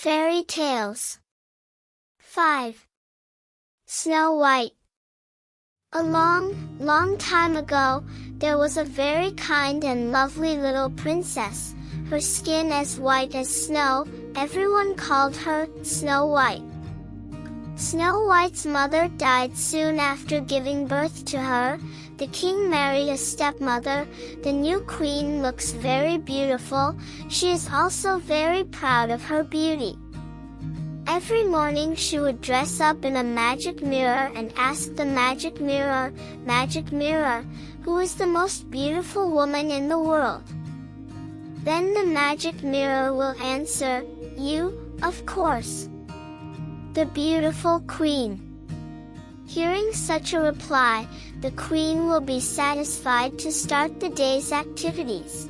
Fairy Tales 5. Snow White. A long, long time ago, there was a very kind and lovely little princess, her skin as white as snow. Everyone called her Snow White. Snow White's mother died soon after giving birth to her. The king married a stepmother. The new queen looks very beautiful. She is also very proud of her beauty. Every morning she would dress up in a magic mirror and ask the magic mirror, "Magic mirror, who is the most beautiful woman in the world?" Then the magic mirror will answer, "You, of course. The beautiful queen." Hearing such a reply, the queen will be satisfied to start the day's activities.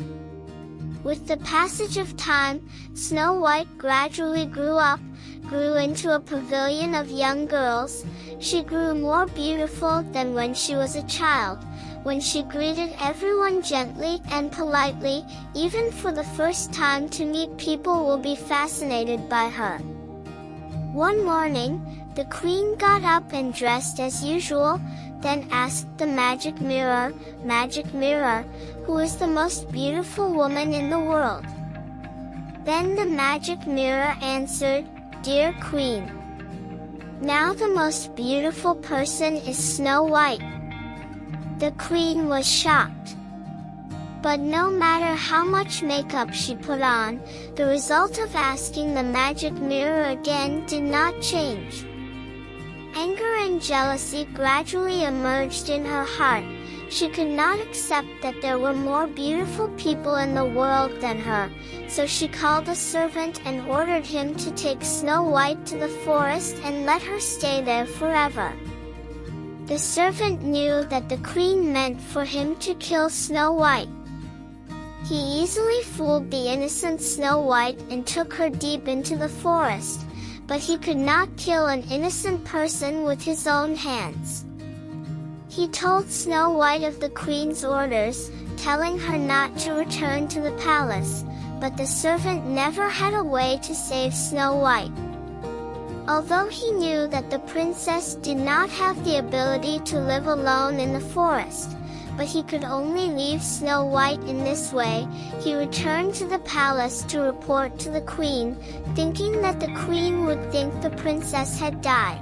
With the passage of time, Snow White gradually grew into a pavilion of young girls. She grew more beautiful than when she was a child, when she greeted everyone gently and politely. Even for the first time to meet people will be fascinated by her. One morning, the queen got up and dressed as usual, then asked the magic mirror, "Magic mirror, who is the most beautiful woman in the world?" Then the magic mirror answered, "Dear queen, now the most beautiful person is Snow White." The queen was shocked. But no matter how much makeup she put on, the result of asking the magic mirror again did not change. Anger and jealousy gradually emerged in her heart. She could not accept that there were more beautiful people in the world than her, so she called a servant and ordered him to take Snow White to the forest and let her stay there forever. The servant knew that the queen meant for him to kill Snow White. He easily fooled the innocent Snow White and took her deep into the forest, but he could not kill an innocent person with his own hands. He told Snow White of the queen's orders, telling her not to return to the palace, but the servant never had a way to save Snow White. Although he knew that the princess did not have the ability to live alone in the forest, but he could only leave Snow White in this way, he returned to the palace to report to the queen, thinking that the queen would think the princess had died.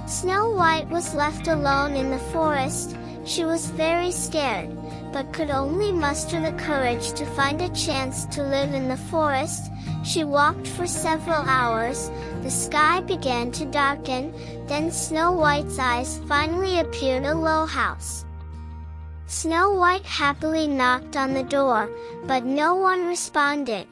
Snow White was left alone in the forest. She was very scared, but could only muster the courage to find a chance to live in the forest. She walked for several hours. The sky began to darken. Then Snow White's eyes finally appeared a low house. Snow White happily knocked on the door, but no one responded.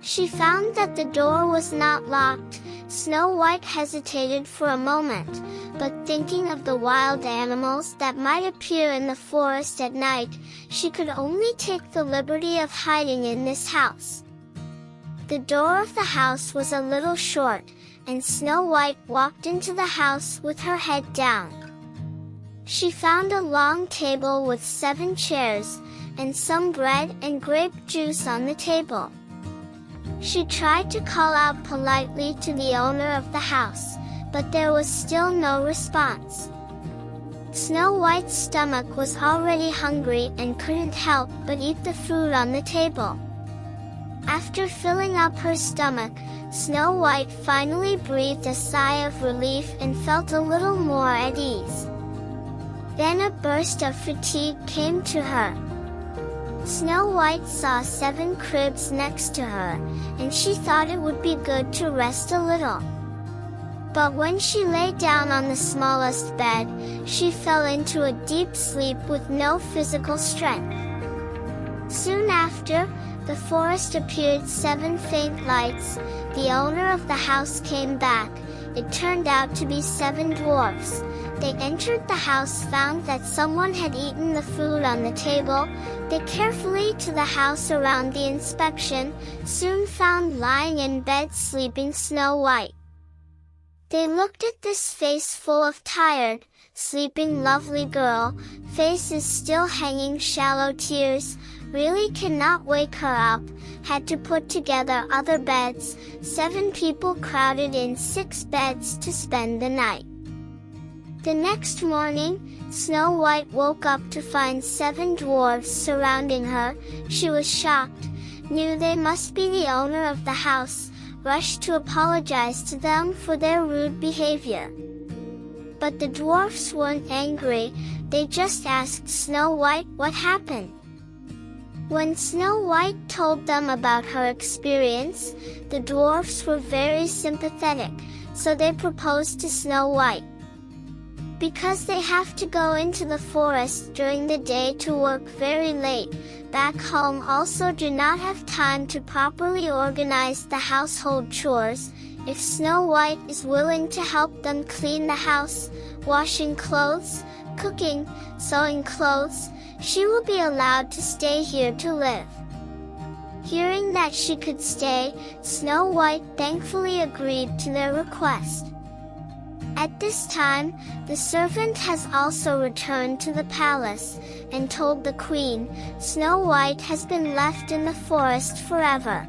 She found that the door was not locked. Snow White hesitated for a moment, but thinking of the wild animals that might appear in the forest at night, she could only take the liberty of hiding in this house. The door of the house was a little short, and Snow White walked into the house with her head down. She found a long table with 7 chairs, and some bread and grape juice on the table. She tried to call out politely to the owner of the house, but there was still no response. Snow White's stomach was already hungry and couldn't help but eat the food on the table. After filling up her stomach, Snow White finally breathed a sigh of relief and felt a little more at ease. Then a burst of fatigue came to her. Snow White saw 7 cribs next to her, and she thought it would be good to rest a little. But when she lay down on the smallest bed, she fell into a deep sleep with no physical strength. Soon after, the forest appeared 7 faint lights. The owner of the house came back. It turned out to be 7 dwarfs. They entered the house, found that someone had eaten the food on the table. They carefully to the house around the inspection, soon found lying in bed sleeping Snow White. They looked at this face full of tired, sleeping lovely girl, faces still hanging shallow tears, really cannot wake her up, had to put together other beds. 7 people crowded in 6 beds to spend the night. The next morning, Snow White woke up to find 7 dwarfs surrounding her. She was shocked, knew they must be the owner of the house, rushed to apologize to them for their rude behavior. But the dwarfs weren't angry, they just asked Snow White what happened. When Snow White told them about her experience, the dwarfs were very sympathetic, so they proposed to Snow White. Because they have to go into the forest during the day to work very late, back home also do not have time to properly organize the household chores, if Snow White is willing to help them clean the house, washing clothes, cooking, sewing clothes, she will be allowed to stay here to live. Hearing that she could stay, Snow White thankfully agreed to their request. At this time, the servant has also returned to the palace, and told the queen, Snow White has been left in the forest forever.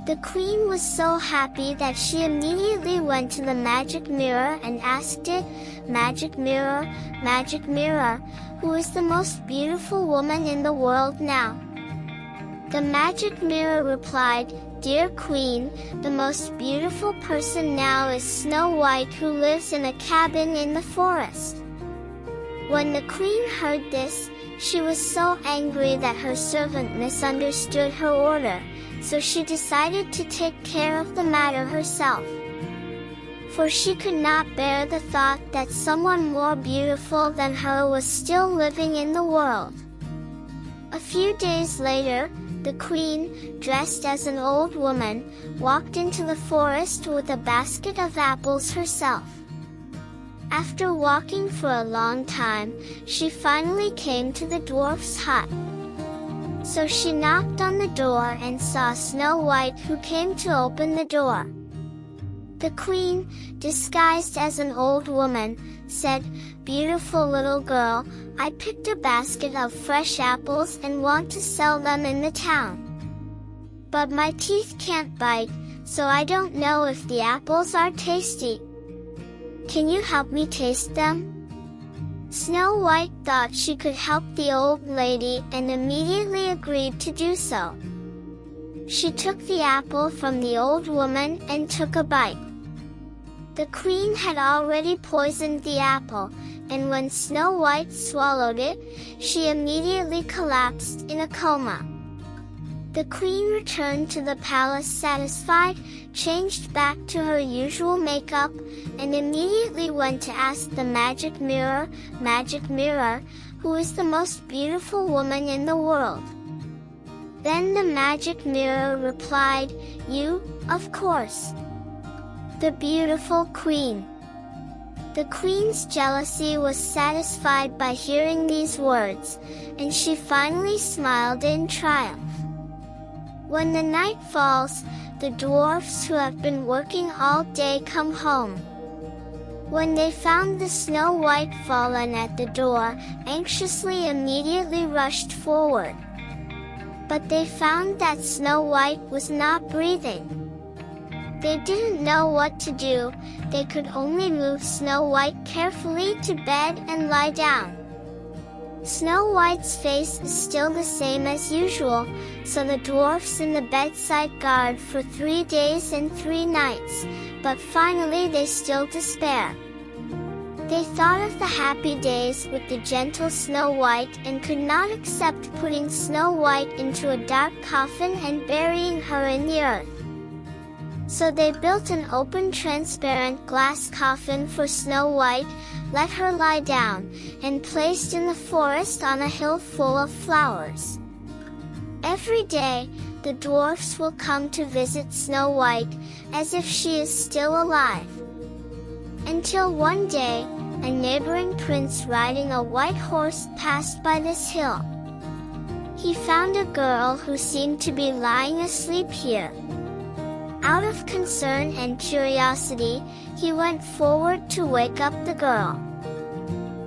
The queen was so happy that she immediately went to the magic mirror and asked it, Magic mirror, who is the most beautiful woman in the world now? The magic mirror replied, Dear Queen, the most beautiful person now is Snow White, who lives in a cabin in the forest. When the queen heard this, she was so angry that her servant misunderstood her order, so she decided to take care of the matter herself. For she could not bear the thought that someone more beautiful than her was still living in the world. A few days later, the queen, dressed as an old woman, walked into the forest with a basket of apples herself. After walking for a long time, she finally came to the dwarf's hut. So she knocked on the door and saw Snow White, who came to open the door. The queen, disguised as an old woman, said, Beautiful little girl, I picked a basket of fresh apples and want to sell them in the town. But my teeth can't bite, so I don't know if the apples are tasty. Can you help me taste them? Snow White thought she could help the old lady and immediately agreed to do so. She took the apple from the old woman and took a bite. The queen had already poisoned the apple, and when Snow White swallowed it, she immediately collapsed in a coma. The queen returned to the palace satisfied, changed back to her usual makeup, and immediately went to ask the magic mirror, who is the most beautiful woman in the world. Then the magic mirror replied, You, of course. The beautiful queen. The queen's jealousy was satisfied by hearing these words, and she finally smiled in triumph. When the night falls, the dwarfs who have been working all day come home. When they found the Snow White fallen at the door, anxiously immediately rushed forward. But they found that Snow White was not breathing. They didn't know what to do, they could only move Snow White carefully to bed and lie down. Snow White's face is still the same as usual, so the dwarfs in the bedside guard for 3 days and 3 nights, but finally they still despair. They thought of the happy days with the gentle Snow White and could not accept putting Snow White into a dark coffin and burying her in the earth. So they built an open transparent glass coffin for Snow White, let her lie down, and placed in the forest on a hill full of flowers. Every day, the dwarfs will come to visit Snow White, as if she is still alive. Until one day, a neighboring prince riding a white horse passed by this hill. He found a girl who seemed to be lying asleep here. Out of concern and curiosity, he went forward to wake up the girl.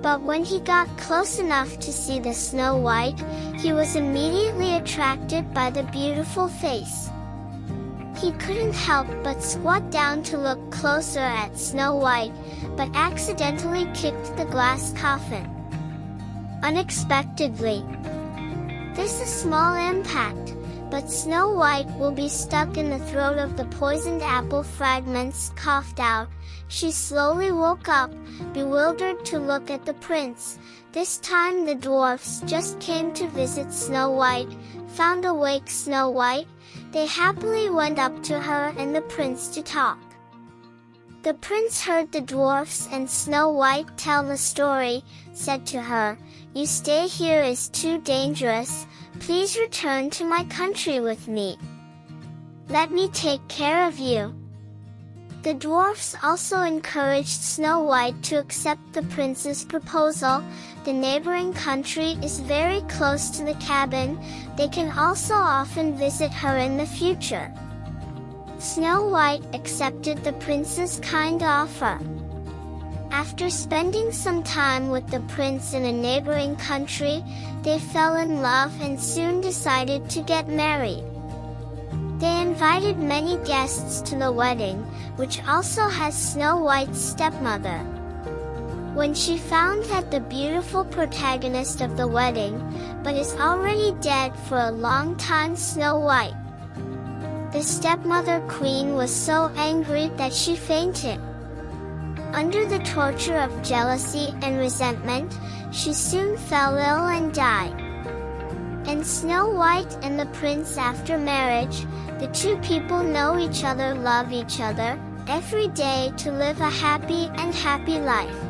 But when he got close enough to see the Snow White, he was immediately attracted by the beautiful face. He couldn't help but squat down to look closer at Snow White, but accidentally kicked the glass coffin. Unexpectedly. This is a small impact, but Snow White will be stuck in the throat of the poisoned apple fragments coughed out. She slowly woke up, bewildered to look at the prince. This time the dwarfs just came to visit Snow White. Found awake Snow White, they happily went up to her and the prince to talk. The prince heard the dwarfs and Snow White tell the story, said to her, "You stay here is too dangerous. Please return to my country with me. Let me take care of you." The dwarfs also encouraged Snow White to accept the prince's proposal. The neighboring country is very close to the cabin. They can also often visit her in the future. Snow White accepted the prince's kind offer. After spending some time with the prince in a neighboring country, they fell in love and soon decided to get married. They invited many guests to the wedding, which also has Snow White's stepmother. When she found that the beautiful protagonist of the wedding, but is already dead for a long time, Snow White, the stepmother queen was so angry that she fainted. Under the torture of jealousy and resentment, she soon fell ill and died. And Snow White and the prince, after marriage, the two people know each other, love each other, every day to live a happy life.